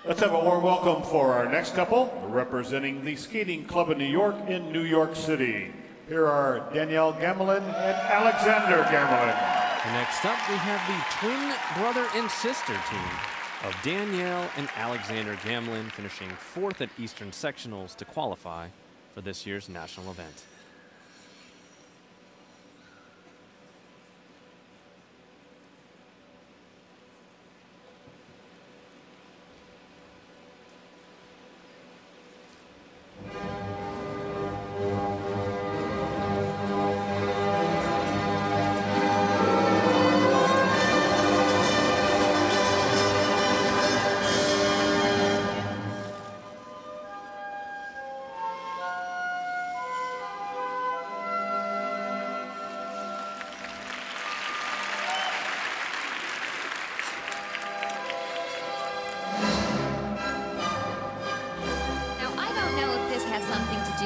Let's have a warm welcome for our next couple, representing the Skating Club of New York in New York City. Here are Danielle Gamelin and Alexander Gamelin. Next up, we have the twin brother and sister team of Danielle and Alexander Gamelin, finishing 4th at Eastern Sectionals to qualify for this year's national event.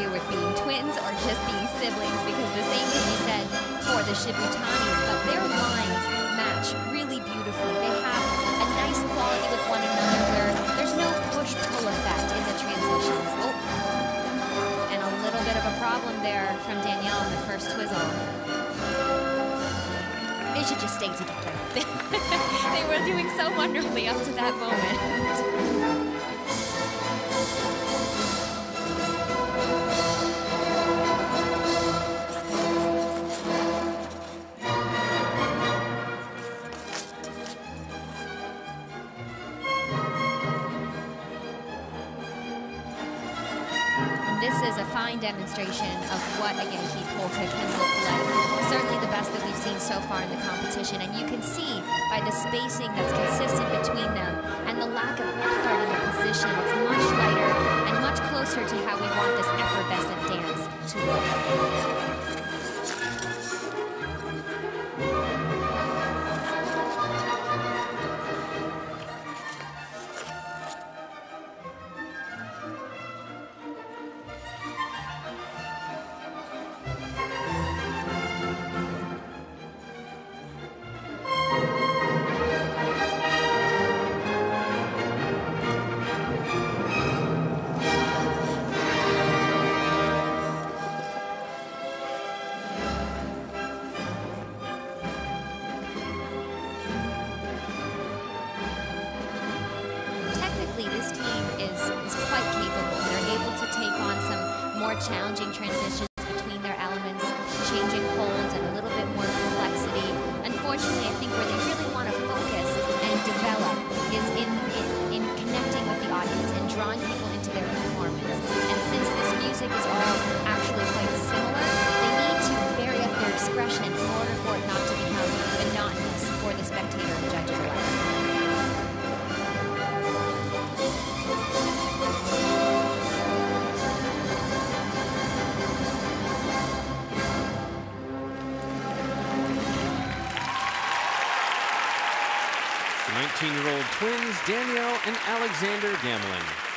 With being twins or just being siblings, because the same can be said for the Shibutanis, but their lines match really beautifully. They have a nice quality with one another where there's no push-pull effect in the transitions. Oh, and a little bit of a problem there from Danielle in the first twizzle. They should just stay together. They were doing so wonderfully up to that moment. This is a fine demonstration of what a Yankee Polka can look like. Certainly the best that we've seen so far in the competition. And you can see by the spacing that's consistent between them and the lack of effort in the position, it's much lighter and much closer to how we want this effervescent dance to look. This team is quite capable. They're able to take on some more challenging transitions between their elements, changing holds and a little bit more complexity. Unfortunately, I think where they really want to focus and develop is in connecting with the audience and drawing people into their performance. And since this music is all actually quite similar, they need to vary up their expression in order for it not to become monotonous for the spectator and judges alike. The 19-year-old twins, Danielle and Alexander Gamelin.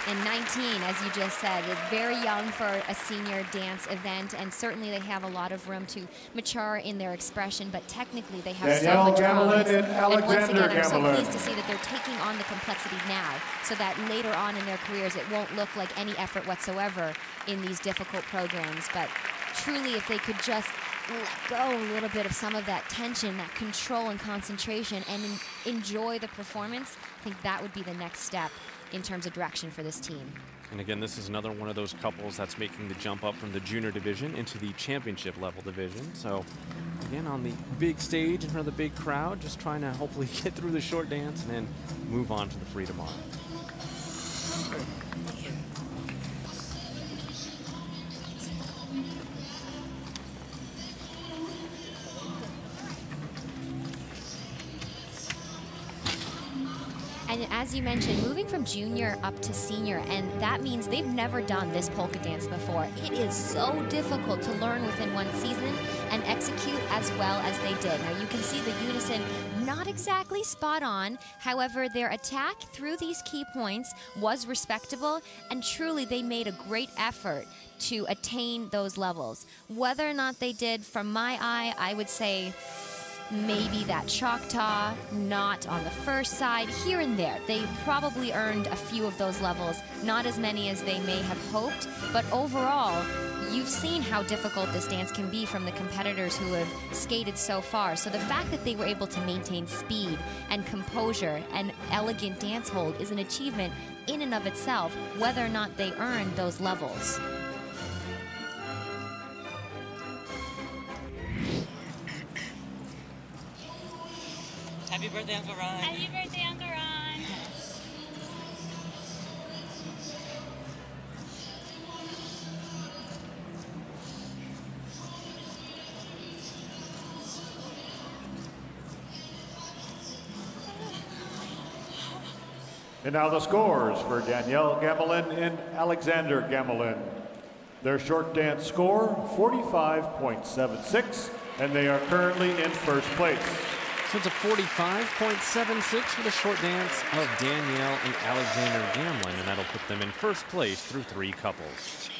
And 19, as you just said, is very young for a senior dance event, and certainly they have a lot of room to mature in their expression, but technically they have Danielle so much Gamelin promise. and once again, I'm so Gamelin. pleased to see that they're taking on the complexity now, so that later on in their careers it won't look like any effort whatsoever in these difficult programs. But truly, if they could just let go a little bit of some of that tension, that control and concentration, and enjoy the performance, I think that would be the next step in terms of direction for this team. And again, this is another one of those couples that's making the jump up from the junior division into the championship level division. So again, on the big stage in front of the big crowd, just trying to hopefully get through the short dance and then move on to the free tomorrow. And as you mentioned, moving from junior up to senior, and that means they've never done this polka dance before. It is so difficult to learn within one season and execute as well as they did. Now you can see the unison not exactly spot on. However, their attack through these key points was respectable, and truly they made a great effort to attain those levels. Whether or not they did, from my eye, I would say maybe that Choctaw, not on the first side, here and there. They probably earned a few of those levels, not as many as they may have hoped, but overall, you've seen how difficult this dance can be from the competitors who have skated so far. So the fact that they were able to maintain speed and composure and elegant dance hold is an achievement in and of itself, whether or not they earned those levels. Happy birthday, Uncle Ron. Happy birthday, Uncle Ron. And now the scores for Danielle Gamelin and Alexander Gamelin. Their short dance score, 45.76, and they are currently in first place. So it's a 45.76 for the short dance of Danielle and Alexander Gamelin, and that'll put them in first place through 3 couples.